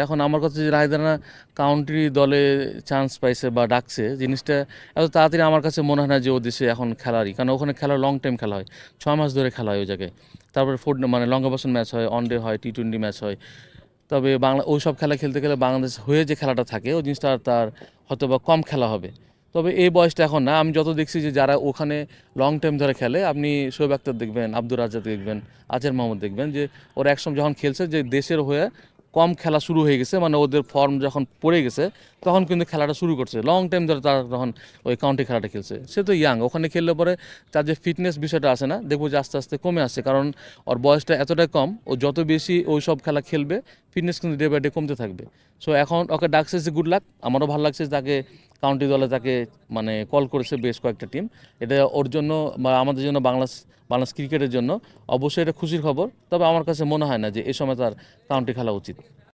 এখন আমার কাছে যে রায়দানা কাউন্ট্রি দলে চান্স পাইছে বা ডাকছে জিনিসটা এত তাড়াতাড়ি আমার কাছে মনে হয় না যে ও দেশে এখন খেলারই, কারণ ওখানে খেলা লং টাইম খেলা হয়, 6 মাস ধরে খেলা হয় ওই জায়গায়। তারপরে মানে লং অবস্থান ম্যাচ হয়, ওয়ান ডে হয়, টি-20 ম্যাচ হয়। তবে বাংলা ওই সব খেলা খেলতে গেলে বাংলাদেশ হয়ে যে খেলাটা থাকে ওই জিনিসটা তার হয়তো বা কম খেলা হবে। তবে এই বয়সটা এখন না, আমি যত দেখছি যে যারা ওখানে লং টাইম ধরে খেলে, আপনি শোয়েব আক্তার দেখবেন, আব্দুর রাজ্জাক দেখবেন, আজের মাহমুদ দেখবেন, যে ওরা একসময় যখন খেলছে যে দেশের হয়ে কম খেলা শুরু হয়ে গেছে, মানে ওদের ফর্ম যখন পড়ে গেছে তখন কিন্তু খেলাটা শুরু করছে, লং টাইম ধরে তারা তখন ওই কাউন্টি খেলাটা খেলছে। সে তো ইয়াং, ওখানে খেললে পরে তার যে ফিটনেস বিষয়টা আছে না, দেখবো যে আস্তে আস্তে কমে আসছে, কারণ ওর বয়সটা এতটাই কম, ও যত বেশি ওই সব খেলা খেলবে ফিটনেস কিন্তু ডে বাই ডে কমতে থাকবে। সো এখন ওকে ডাকছে, যে গুড লাক, আমারও ভালো লাগছে যে তাকে কাউন্টি দলে তাকে মানে কল করেছে বেশ কয়েকটা টিম। এটা ওর জন্য বা আমাদের জন্য, বাংলাদেশ ক্রিকেটের জন্য অবশ্যই এটা খুশির খবর। তবে আমার কাছে মনে হয় না যে এই সময় তার কাউন্টি খেলা উচিত।